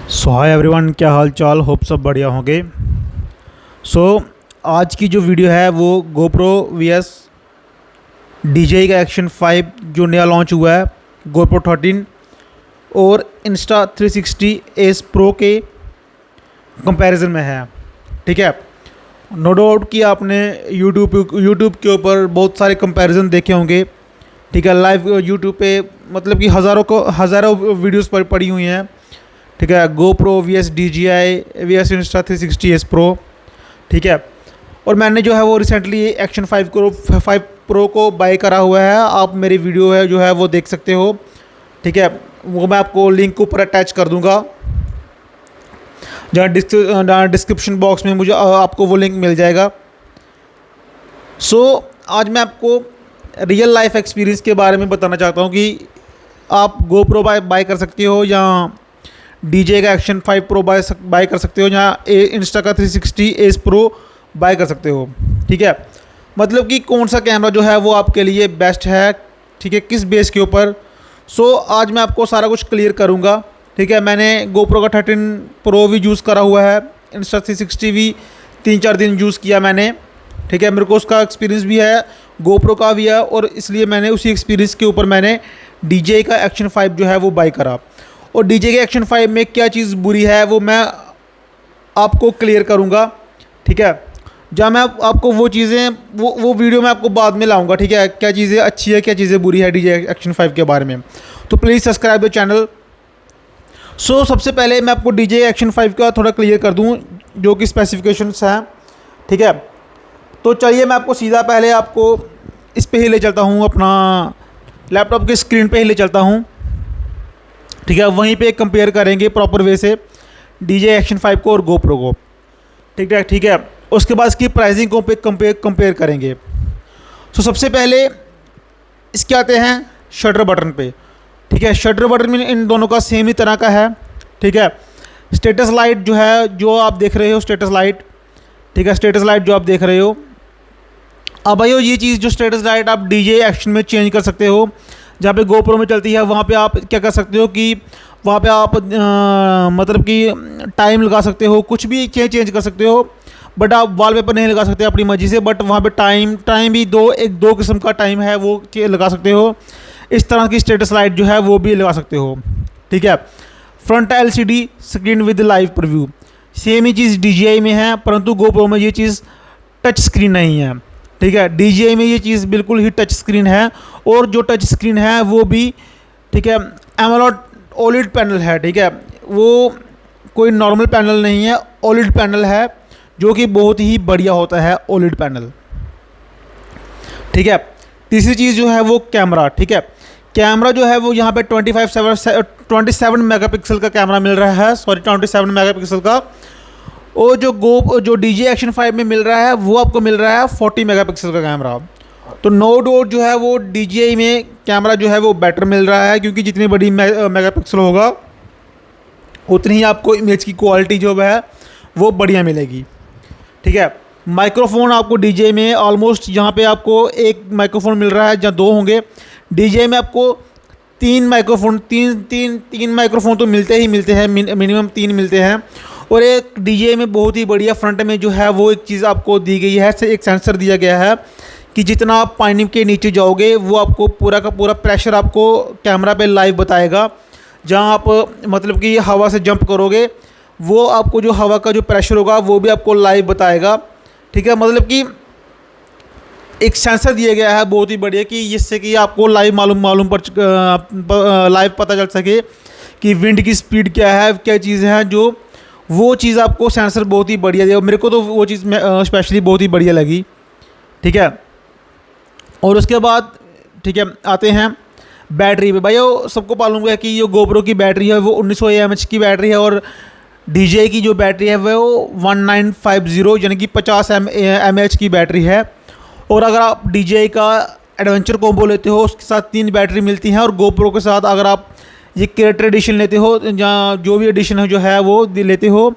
सो hi everyone, क्या हाल चाल। Hope सब बढ़िया होंगे। सो आज की जो वीडियो है वो GoPro VS DJI का एक्शन 5 जो नया लॉन्च हुआ है, GoPro 13 और Insta360 एस प्रो के कंपैरिजन में है। ठीक है, नो डाउट कि आपने यूट्यूब के ऊपर बहुत सारे कंपैरिजन देखे होंगे। ठीक है, लाइव यूट्यूब पे मतलब कि हज़ारों वीडियोस पर पड़ी हुई हैं। ठीक है, GoPro VS DJI VS Insta360 S pro. ठीक है, और मैंने जो है वो रिसेंटली एक्शन 5 प्रो को बाय करा हुआ है। आप मेरी वीडियो है जो है वो देख सकते हो। ठीक है, वो मैं आपको लिंक ऊपर अटैच कर दूंगा, जहाँ डिस्क्रिप्शन बॉक्स में मुझे आपको वो लिंक मिल जाएगा। सो आज मैं आपको रियल लाइफ एक्सपीरियंस के बारे में बताना चाहता हूँ कि आप GoPro बाय कर सकते हो या DJI का एक्शन 5 प्रो बाय कर सकते हो, या इंस्टा का 360 एस प्रो बाय कर सकते हो। ठीक है, मतलब कि कौन सा कैमरा जो है वो आपके लिए बेस्ट है। ठीक है, किस बेस के ऊपर। सो आज मैं आपको सारा कुछ क्लियर करूँगा। ठीक है, मैंने GoPro का 13 प्रो भी यूज़ करा हुआ है, Insta360 भी 3-4 दिन यूज़ किया मैंने। ठीक है, मेरे को उसका एक्सपीरियंस भी है, GoPro का भी है, और इसलिए मैंने उसी एक्सपीरियंस के ऊपर मैंने DJI का एक्शन 5 जो है वो बाय करा। और DJI के एक्शन 5 में क्या चीज़ बुरी है वो मैं आपको क्लियर करूँगा। ठीक है, जहाँ मैं आपको वो चीज़ें वो वीडियो मैं आपको बाद में लाऊंगा। ठीक है, क्या चीज़ें अच्छी है क्या चीज़ें बुरी है DJI एक्शन 5 के बारे में। तो प्लीज़ सब्सक्राइब द चैनल। सो सबसे पहले मैं आपको DJI एक्शन 5 का थोड़ा क्लियर कर दूँ जो कि स्पेसिफिकेशंस हैं। ठीक है, तो चलिए मैं आपको सीधा पहले आपको इस पे ही ले चलता हूँ, अपना लैपटॉप की स्क्रीन पे ही ले चलता हूँ। ठीक है, वहीं पे कंपेयर करेंगे प्रॉपर वे से DJI एक्शन 5 को और GoPro को। ठीक है, उसके बाद इसकी प्राइसिंग को पे कंपेयर करेंगे। सो सबसे पहले इसके आते हैं शटर बटन पे। ठीक है, शटर बटन में इन दोनों का सेम ही तरह का है। ठीक है, स्टेटस लाइट जो है जो आप देख रहे हो, स्टेटस लाइट। ठीक है, स्टेटस लाइट जो आप देख रहे हो, अब भाई ये चीज़ जो स्टेटस लाइट आप DJI एक्शन में चेंज कर सकते हो। जहाँ पे GoPro में चलती है वहाँ पे आप क्या कर सकते हो कि वहाँ पे आप मतलब कि टाइम लगा सकते हो, कुछ भी चेंज कर सकते हो, बट आप वॉलपेपर नहीं लगा सकते अपनी मर्जी से। बट वहाँ पे टाइम भी दो किस्म का टाइम है वो लगा सकते हो। इस तरह की स्टेटस लाइट जो है वो भी लगा सकते हो। ठीक है, front LCD screen with live preview, same ही चीज़ DJI में है, परंतु GoPro में ये चीज़ टच स्क्रीन नहीं है। ठीक है, DJI में ये चीज़ बिल्कुल ही टच स्क्रीन है, और जो टच स्क्रीन है वो भी ठीक है AMOLED OLED पैनल है। ठीक है, वो कोई नॉर्मल पैनल नहीं है, OLED पैनल है, जो कि बहुत ही बढ़िया होता है OLED पैनल। ठीक है, तीसरी चीज़ जो है वो कैमरा। ठीक है, कैमरा जो है वो यहाँ पे 27 मेगापिक्सल का कैमरा मिल रहा है, 27 मेगापिक्सल का। और जो DJI एक्शन 5 में मिल रहा है वो आपको मिल रहा है 40 मेगापिक्सल का कैमरा। तो नो डाउट जो है वो DJI में कैमरा जो है वो बेटर मिल रहा है, क्योंकि जितनी बड़ी मेगापिक्सल होगा उतनी ही आपको इमेज की क्वालिटी जो है वो बढ़िया मिलेगी। ठीक है, माइक्रोफोन आपको DJI में ऑलमोस्ट यहाँ पे आपको एक माइक्रोफोन मिल रहा है, जहाँ दो होंगे। DJI में आपको तीन माइक्रोफोन तो मिलते हैं, मिनिमम 3 मिलते हैं। और एक DJI में बहुत ही बढ़िया फ्रंट में जो है वो एक चीज़ आपको दी गई है, एक सेंसर दिया गया है कि जितना आप पानी के नीचे जाओगे वो आपको पूरा का पूरा प्रेशर आपको कैमरा पे लाइव बताएगा। जहाँ आप मतलब कि हवा से जंप करोगे वो आपको जो हवा का जो प्रेशर होगा वो भी आपको लाइव बताएगा। ठीक है, मतलब कि एक सेंसर दिया गया है बहुत ही बढ़िया, कि जिससे कि आपको लाइव लाइव पता चल सके कि विंड की स्पीड क्या है, क्या चीज़ें हैं, जो वो चीज़ आपको सेंसर बहुत ही बढ़िया दिया। मेरे को तो वो चीज़ स्पेशली बहुत ही बढ़िया लगी। ठीक है, और उसके बाद ठीक है आते हैं बैटरी पे। भाई वो सबको मालूम है कि ये GoPro की बैटरी है वो 1900 mAh की बैटरी है, और DJI की जो बैटरी है वो 1950 यानी कि 50 mAh की बैटरी है। और अगर आप DJI का एडवेंचर कॉम्बो लेते हो उसके साथ 3 बैटरी मिलती हैं, और GoPro के साथ अगर आप ये क्रिएटर एडिशन लेते हो, जहाँ जो भी एडिशन है जो है वो लेते हो,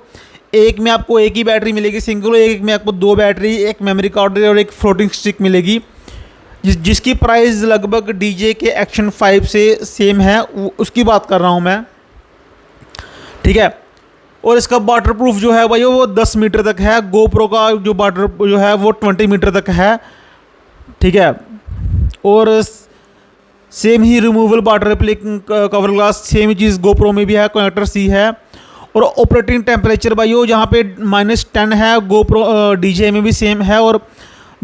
एक में आपको एक ही बैटरी मिलेगी सिंगल, एक में आपको 2 बैटरी, एक मेमोरी कार्ड और एक फ्लोटिंग स्टिक मिलेगी, जिसकी प्राइस लगभग DJI के एक्शन 5 से सेम है, उसकी बात कर रहा हूँ मैं। ठीक है, और इसका वाटर प्रूफ जो है भाई वो 10 मीटर तक है। गोप्रो का जो वाटर जो है वो 20 मीटर तक है, ठीक है। और सेम ही removal water replicating cover glass, same ही चीज़ गोप्रो में भी है, कनेक्टर सी है। और ऑपरेटिंग टेम्परेचर भाई वो जहाँ पे -10 है, गोप्रो DJI में भी सेम है। और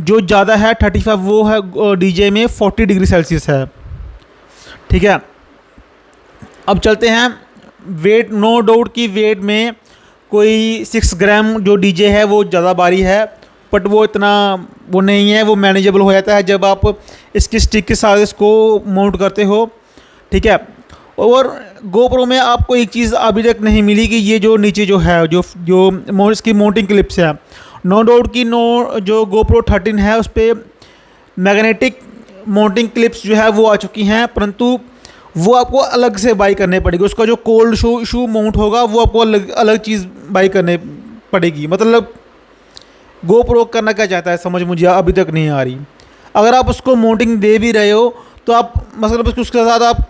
जो ज़्यादा है 35 वो है DJI में 40 डिग्री सेल्सियस है, ठीक है। अब चलते हैं वेट। नो डाउट कि वेट में कोई 6 ग्राम जो DJI है वो ज़्यादा भारी है, बट वो इतना वो नहीं है, वो मैनेजेबल हो जाता है जब आप इसकी स्टिक के साथ इसको माउंट करते हो, ठीक है। और गोप्रो में आपको एक चीज़ अभी तक नहीं मिली कि ये जो नीचे जो है जो इसकी माउंटिंग क्लिप्स है, नो डाउट कि जो GoPro 13 है उस पर मैग्नेटिक माउंटिंग क्लिप्स जो है वो आ चुकी हैं, परंतु वो आपको अलग से बाई करने पड़ेगी। उसका जो कोल्ड शू माउंट होगा वो आपको अलग चीज़ बाई करने पड़ेगी। मतलब GoPro करना क्या चाहता है समझ मुझे अभी तक नहीं आ रही। अगर आप उसको माउंटिंग दे भी रहे हो तो आप मतलब उसके साथ आप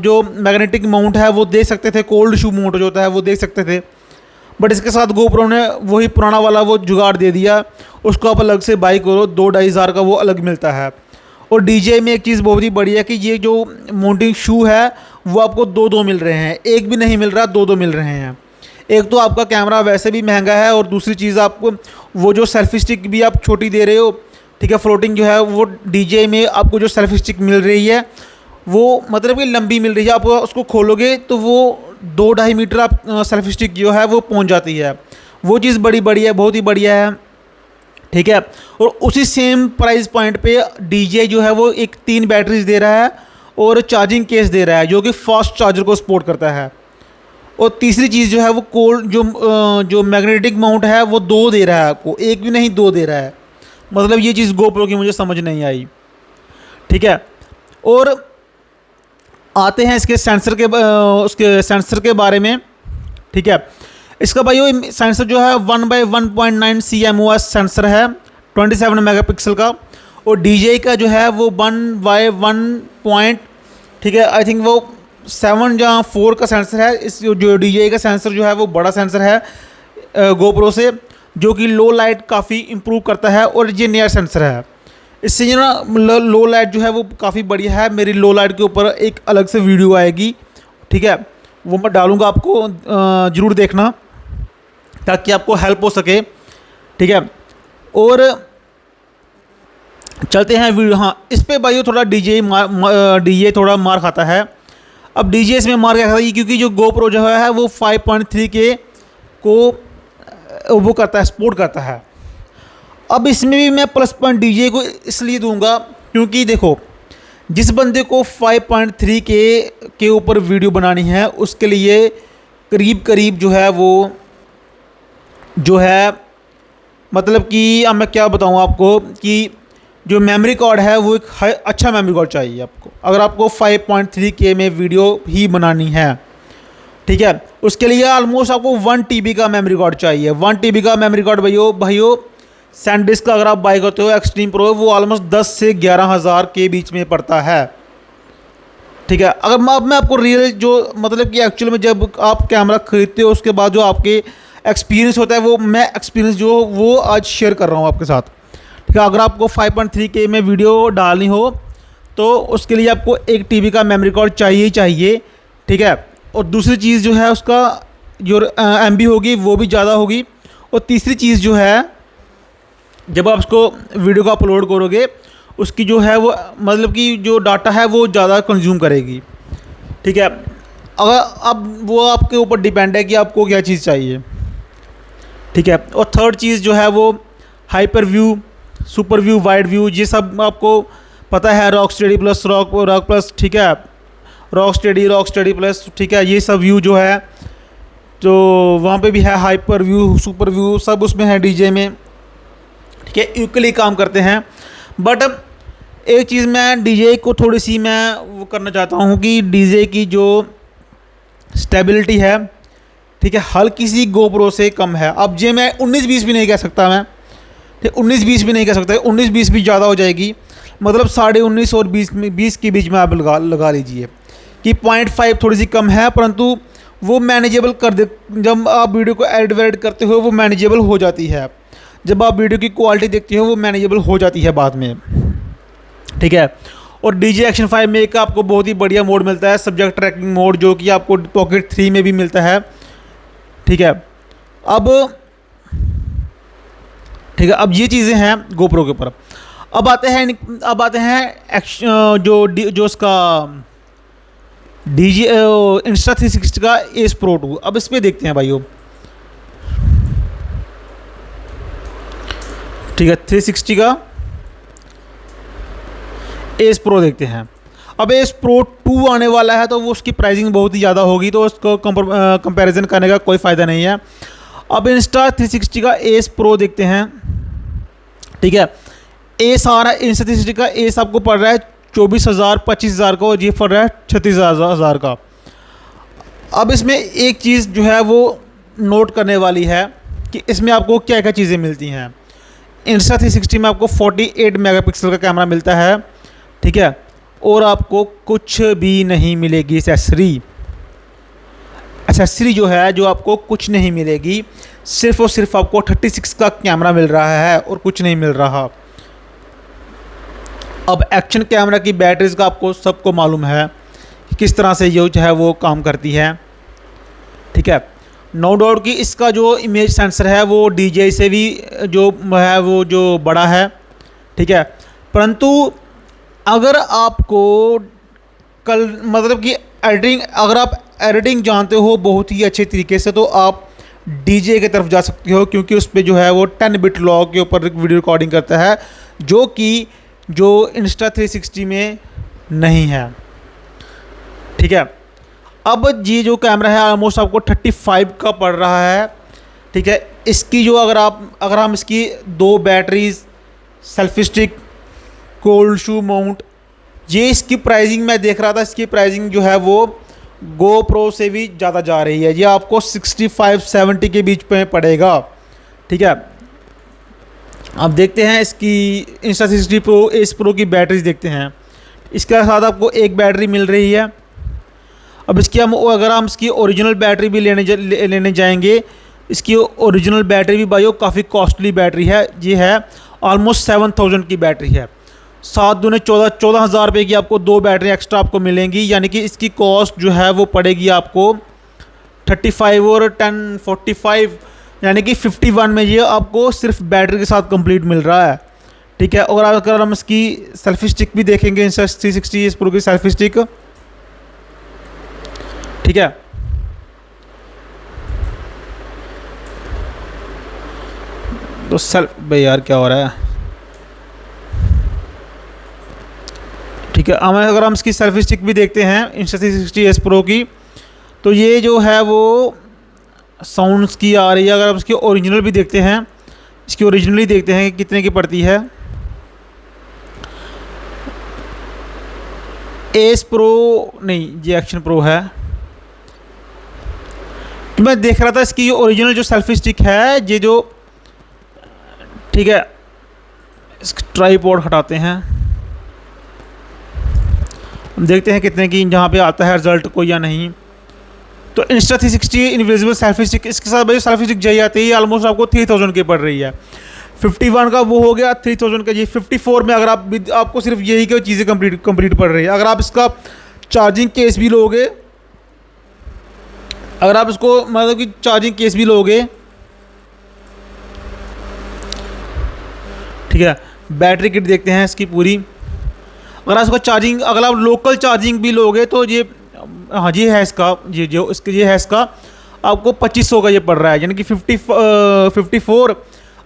जो मैग्नेटिक माउंट है वो दे सकते थे, कोल्ड शू माउंट जो होता है वो दे सकते थे, बट इसके साथ GoPro ने वही पुराना वाला वो जुगाड़ दे दिया। उसको आप अलग से बाई करो, 2-2.5 हज़ार का वो अलग मिलता है। और DJI में एक चीज़ बहुत ही बढ़िया है कि ये जो माउंटिंग शू है वो आपको 2-2 मिल रहे हैं, एक भी नहीं मिल रहा, 2-2 मिल रहे हैं। एक तो आपका कैमरा वैसे भी महंगा है, और दूसरी चीज़ आपको वो जो सेल्फी स्टिक भी आप छोटी दे रहे हो, ठीक है, फ्लोटिंग जो है वो DJI में आपको जो सेल्फी स्टिक मिल रही है वो मतलब कि लंबी मिल रही है। आप उसको खोलोगे तो वो 2-2.5 मीटर आप सेल्फी स्टिक जो है वो पहुंच जाती है। वो चीज़ बड़ी बढ़िया है, बहुत ही बढ़िया है, ठीक है। और उसी सेम प्राइस पॉइंट पे DJI जो है वो एक 3 बैटरीज दे रहा है और चार्जिंग केस दे रहा है जो कि फास्ट चार्जर को सपोर्ट करता है। और तीसरी चीज़ जो है वो कोल्ड जो मैग्नेटिक माउंट है वो 2 दे रहा है आपको, एक भी नहीं 2 दे रहा है। मतलब ये चीज़ GoPro की मुझे समझ नहीं आई, ठीक है। और आते हैं इसके सेंसर के उसके सेंसर के बारे में, ठीक है। इसका भाई वो सेंसर जो है 1/1.9 CMOS सेंसर है 27 मेगापिक्सल का। और DJI का जो है वो 1/1 ठीक है, आई थिंक वो 7 या 4 का सेंसर है। इस जो DJI का सेंसर जो है वो बड़ा सेंसर है GoPro से, जो कि लो लाइट काफ़ी इम्प्रूव करता है। और ये नया सेंसर है, इससे जो ना लो लाइट जो है वो काफ़ी बढ़िया है। मेरी लो लाइट के ऊपर एक अलग से वीडियो आएगी, ठीक है, वो मैं डालूँगा, आपको ज़रूर देखना ताकि आपको हेल्प हो सके, ठीक है। और चलते हैं वीडियो। हाँ, इस पर भाई थोड़ा DJI थोड़ा मार खाता है। अब DJI इसमें मार क्या खाता है क्योंकि जो GoPro जो है वो 5.3K को वो करता है, सपोर्ट करता है। अब इसमें भी मैं प्लस पॉइंट DJI को इसलिए दूंगा क्योंकि देखो, जिस बंदे को 5.3K के ऊपर वीडियो बनानी है उसके लिए करीब करीब जो है वो जो है मतलब कि अब मैं क्या बताऊं आपको कि जो मेमोरी कार्ड है वो एक अच्छा मेमोरी कार्ड चाहिए आपको, अगर आपको 5.3K में वीडियो ही बनानी है, ठीक है। उसके लिए ऑलमोस्ट आपको 1 TB का मेमोरी कार्ड चाहिए। 1 TB का मेमोरी कार्ड भाइयों सैनडिस्क का अगर आप बाई करते हो एक्सट्रीम प्रो, वो ऑलमोस्ट 10 से 11 हज़ार के बीच में पड़ता है, ठीक है। अगर मैं आपको रियल जो मतलब कि एक्चुअल में जब आप कैमरा खरीदते हो उसके बाद जो आपके एक्सपीरियंस होता है वो मैं एक्सपीरियंस जो वो आज शेयर कर रहा हूँ आपके साथ, ठीक है। अगर आपको 5.3K में वीडियो डालनी हो तो उसके लिए आपको 1 TB का मेमोरी कार्ड चाहिए ही चाहिए, ठीक है। और दूसरी चीज़ जो है उसका जो MB होगी वो भी ज़्यादा होगी। और तीसरी चीज़ जो है जब आप उसको वीडियो को अपलोड करोगे उसकी जो है वो मतलब कि जो डाटा है वो ज़्यादा कंज्यूम करेगी, ठीक है। अगर अब वो आपके ऊपर डिपेंड है कि आपको क्या चीज़ चाहिए, ठीक है। और थर्ड चीज़ जो है वो hyper view, super view, wide view, ये सब आपको पता है। Rock steady plus rock plus, ठीक है, रॉक स्टेडी प्लस, ठीक है। ये सब व्यू जो है तो वहाँ पे भी है, हाइपर व्यू, सुपर व्यू, सब उसमें है DJI में, ठीक है। इक्वली काम करते हैं। बट अब एक चीज़ मैं DJI को थोड़ी सी मैं वो करना चाहता हूँ कि DJI की जो स्टेबिलिटी है, ठीक है, हल्की सी GoPro से कम है। अब ये मैं 19-20 भी नहीं कह सकता, मैं ठीक 19-20 भी नहीं कह सकता, 19-20 भी ज़्यादा हो जाएगी। मतलब 19.5 और 20 के बीच में आप लगा लीजिए कि 0.5 थोड़ी सी कम है, परंतु वो मैनेजेबल कर दे, जब आप वीडियो को एडिट करते हो वो मैनेजेबल हो जाती है। जब आप वीडियो की क्वालिटी देखते हो वो मैनेजेबल हो जाती है बाद में, ठीक है। और DJI Action 5 में एक आपको बहुत ही बढ़िया मोड मिलता है, सब्जेक्ट ट्रैकिंग मोड, जो कि आपको पॉकेट 3 में भी मिलता है, ठीक है। अब ठीक है, अब ये चीज़ें हैं GoPro के ऊपर। अब आते हैं जो उसका Insta360 का Ace Pro 2। अब इस पे देखते हैं भाइयों, ठीक है, 360 का Ace Pro देखते हैं। अब Ace Pro 2 आने वाला है, तो वो उसकी प्राइसिंग बहुत ही ज़्यादा होगी, तो उसको कंपैरिजन करने का कोई फ़ायदा नहीं है। अब Insta360 का Ace Pro देखते हैं, ठीक है। Ace आ रहा है, Insta360 का Ace आपको पड़ रहा है 24,000 25,000 का, और ये पड़ रहा है 36,000 का। अब इसमें एक चीज़ जो है वो नोट करने वाली है कि इसमें आपको क्या क्या चीज़ें मिलती हैं। Insta360 में आपको 48 मेगापिक्सल का कैमरा मिलता है, ठीक है, और आपको कुछ भी नहीं मिलेगी एसेसरी जो है, जो आपको कुछ नहीं मिलेगी, सिर्फ और सिर्फ आपको 36 का कैमरा मिल रहा है और कुछ नहीं मिल रहा। अब एक्शन कैमरा की बैटरीज का आपको सबको मालूम है कि किस तरह से ये जो है वो काम करती है, ठीक है। नो डाउट कि इसका जो इमेज सेंसर है वो DJI से भी जो है वो जो बड़ा है, ठीक है। परंतु अगर आपको कल मतलब कि अगर आप एडिटिंग जानते हो बहुत ही अच्छे तरीके से, तो आप DJI की तरफ जा सकते हो, क्योंकि उस पर जो है वो 10 बिट लॉग के ऊपर वीडियो रिकॉर्डिंग करता है, जो कि जो Insta360 में नहीं है, ठीक है। अब ये जो कैमरा है ऑलमोस्ट आपको 35 का पड़ रहा है, ठीक है। इसकी जो अगर हम इसकी 2 बैटरीज, सेल्फी स्टिक, कोल्ड शू माउंट, ये इसकी प्राइसिंग मैं देख रहा था, इसकी प्राइसिंग जो है वो GoPro से भी ज़्यादा जा रही है। ये आपको 65-70 के बीच में पड़ेगा, ठीक है। अब देखते हैं इसकी Insta360 Pro Ace Pro की बैटरीज देखते हैं। इसके साथ आपको एक बैटरी मिल रही है। अब अगर हम इसकी ओरिजिनल बैटरी भी लेने जाएंगे, इसकी ओरिजिनल बैटरी भी भाइयों काफ़ी कॉस्टली बैटरी है। ये है ऑलमोस्ट 7000 की बैटरी है। 7 दूने 14,000 रुपये की आपको 2 बैटरी एक्स्ट्रा आपको मिलेंगी, यानी कि इसकी कॉस्ट जो है वो पड़ेगी आपको 35 और 10 45, यानी कि 51 में ये आपको सिर्फ बैटरी के साथ कंप्लीट मिल रहा है, ठीक है। और अगर हम इसकी सेल्फी स्टिक भी देखेंगे, Insta360 Ace Pro की सेल्फी स्टिक, ठीक है, तो भाई यार क्या हो रहा है, ठीक है। अगर हम इसकी सेल्फी स्टिक भी देखते हैं Insta360 Ace Pro की, तो ये जो है वो साउंड्स की आ रही है। अगर आप इसकी ओरिजिनल भी देखते हैं, इसकी ओरिजिनली देखते हैं कि कितने की पड़ती है। Ace Pro नहीं, ये एक्शन प्रो है। तो मैं देख रहा था इसकी जो ओरिजिनल जो सेल्फी स्टिक है, ये जो, ठीक है, इसका ट्राइपॉड हटाते हैं, हम देखते हैं कितने की जहाँ पे आता है रिजल्ट को या नहीं। तो Insta360 इनविजिबल सेल्फी स्टिक, इसके साथ भाई सेल्फी स्टिक चाहिए आती है, ऑलमोस्ट आपको 3000 की पड़ रही है। 51 का वो हो गया, 3000 का ये 54 में। अगर आपको सिर्फ यही की चीज़ें कंप्लीट पड़ रही है। अगर आप इसका चार्जिंग केस भी लोगे, अगर आप इसको मतलब कि चार्जिंग केस भी लोगे, ठीक है, बैटरी किट देखते हैं इसकी पूरी। अगर आप इसको अगर आप लोकल चार्जिंग भी लोगे, तो ये हाँ जी है इसका, ये है इसका आपको 2500 का ये पड़ रहा है, यानी कि 54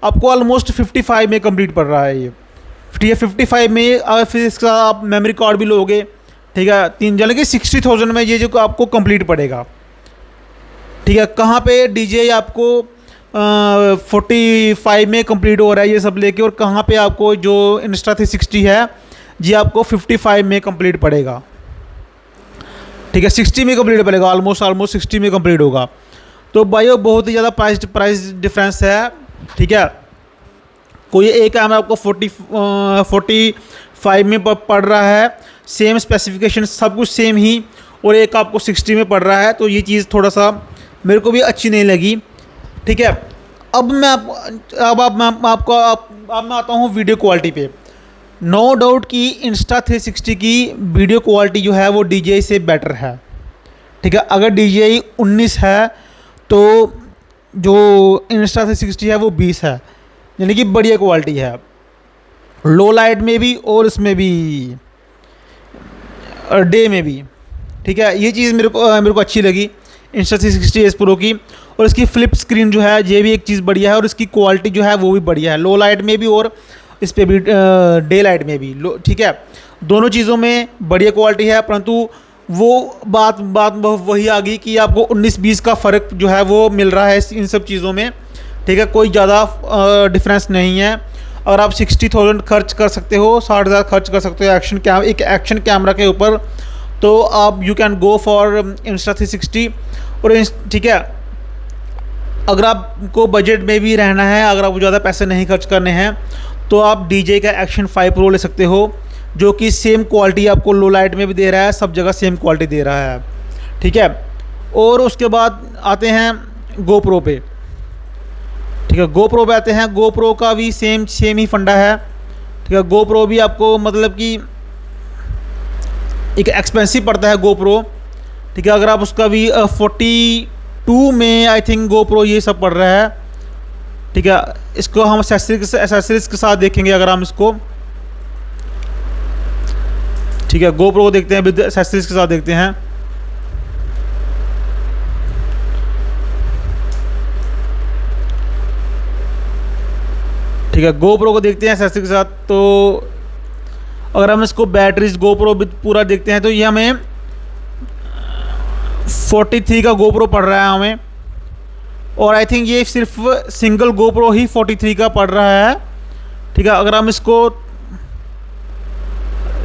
आपको ऑलमोस्ट 55 में कंप्लीट पड़ रहा है ये, ठीक है। 55 में अगर फिर इसका आप मेमोरी कार्ड भी लोगे, ठीक है, 3 यानी कि 60,000 में ये जो आपको कंप्लीट पड़ेगा, ठीक है। कहाँ पे DJI आपको 45 में कंप्लीट हो रहा है ये सब लेके, और कहाँ पे आपको जो Insta360 है ये आपको 55 में कंप्लीट पड़ेगा, ठीक है, 60 में कंप्लीट पड़ेगा, ऑलमोस्ट 60 में कंप्लीट होगा। तो भाइयों बहुत ही ज़्यादा प्राइस डिफरेंस है, ठीक है। कोई एक कैमरा आपको 45 में पड़ रहा है, सेम स्पेसिफिकेशन, सब कुछ सेम ही, और एक आपको 60 में पड़ रहा है, तो ये चीज़ थोड़ा सा मेरे को भी अच्छी नहीं लगी। ठीक है, अब मैं आता हूँ वीडियो क्वालिटी पे। नो डाउट कि Insta360 की वीडियो क्वालिटी जो है वो DJI से बेटर है। ठीक है, अगर DJI 19 है तो जो Insta360 है वो 20 है, यानी कि बढ़िया क्वालिटी है लो लाइट में भी और इसमें भी डे में भी। ठीक है, ये चीज़ मेरे को अच्छी लगी Insta360 Pro की। और इसकी फ्लिप स्क्रीन जो है ये भी एक चीज़ बढ़िया है, और इसकी क्वालिटी जो है वो भी बढ़िया है लो लाइट में भी और इस पर भी डे लाइट में भी। ठीक है, दोनों चीज़ों में बढ़िया क्वालिटी है, परंतु वो बात वही आ गई कि आपको 19-20 का फ़र्क जो है वो मिल रहा है इन सब चीज़ों में। ठीक है, कोई ज़्यादा डिफरेंस नहीं है। अगर आप 60,000 खर्च कर सकते हो, 60,000 खर्च कर सकते हो एक एक्शन कैमरा के ऊपर, तो आप you can go for Insta360। और ठीक है, अगर आपको बजट में भी रहना है, अगर आपको ज़्यादा पैसे नहीं खर्च करने हैं, तो आप DJI का Action 5 Pro ले सकते हो, जो कि सेम क्वालिटी आपको लो लाइट में भी दे रहा है, सब जगह सेम क्वालिटी दे रहा है। ठीक है, और उसके बाद आते हैं GoPro पे। ठीक है, GoPro पे आते हैं। GoPro का भी सेम ही फंडा है। ठीक है, GoPro भी आपको मतलब कि एक एक्सपेंसिव पड़ता है GoPro। ठीक है, अगर आप उसका भी 42 में आई थिंक GoPro ये सब पड़ रहा है। ठीक है, इसको हम एसेसरीज के साथ देखेंगे अगर हम इसको। ठीक है, GoPro को देखते हैं विद एसेसरीज के साथ देखते हैं। ठीक है, GoPro को देखते हैं एसेसरीज के साथ। तो अगर हम इसको बैटरीज GoPro पूरा देखते हैं तो ये हमें 43 का GoPro पड़ रहा है हमें, और आई थिंक ये सिर्फ सिंगल GoPro ही 43 का पड़ रहा है। ठीक है, अगर हम इसको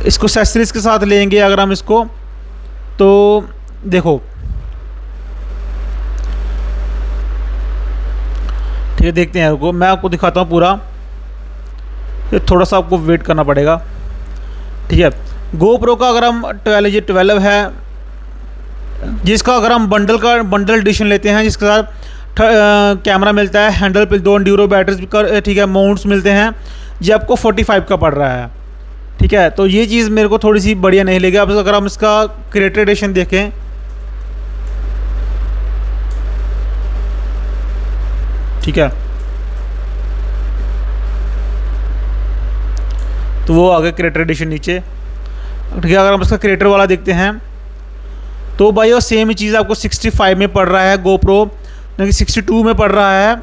एक्सेसरीज के साथ लेंगे, अगर हम इसको, तो देखो ठीक है, देखते हैं रुको, मैं आपको दिखाता हूँ पूरा। ये थोड़ा सा आपको वेट करना पड़ेगा। ठीक है, GoPro का अगर हम 12 है, जिसका अगर हम बंडल एडिशन लेते हैं, जिसके साथ कैमरा मिलता है, हैंडल पे 2 ड्यूरो बैटरीज का, ठीक है, माउंट्स मिलते हैं, ये आपको 45 का पड़ रहा है। ठीक है, तो ये चीज़ मेरे को थोड़ी सी बढ़िया नहीं लगी। अब अगर हम इसका क्रिएटर एडिशन देखें, ठीक है, तो वो आ गया क्रिएटर एडिशन नीचे। ठीक है, अगर हम इसका क्रिएटर वाला देखते हैं, तो भाई वो सेम ही चीज़ आपको 65 में पड़ रहा है GoPro, नहीं 62 में पड़ रहा है।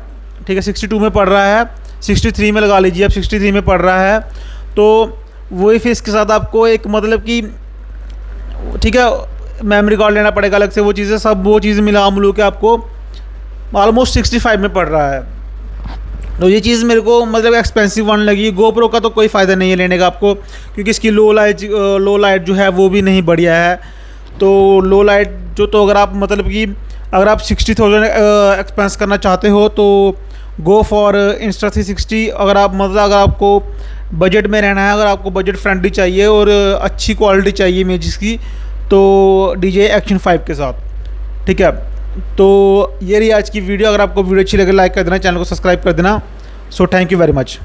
ठीक है, 62 में पड़ रहा है, 63 में लगा लीजिए, अब 63 में पड़ रहा है। तो वही फेस के साथ आपको एक मतलब कि ठीक है मेमोरी कार्ड लेना पड़ेगा अलग से, वो चीज़ें मिला मिलू के आपको ऑलमोस्ट 65 में पड़ रहा है। तो ये चीज़ मेरे को मतलब एक्सपेंसिव वन लगी। GoPro का तो कोई फ़ायदा नहीं है लेने का आपको, क्योंकि इसकी लो लाइट जो है वो भी नहीं बढ़िया है। तो लो लाइट तो अगर आप मतलब कि अगर आप 60,000 एक्सपेंस करना चाहते हो तो गो फॉर Insta360। अगर आपको बजट में रहना है, अगर आपको बजट फ्रेंडली चाहिए और अच्छी क्वालिटी चाहिए इमेजेस की, तो DJI Action 5 के साथ। ठीक है, तो ये रही आज की वीडियो। अगर आपको वीडियो अच्छी लगे लाइक कर देना, चैनल को सब्सक्राइब कर देना। So thank you very much.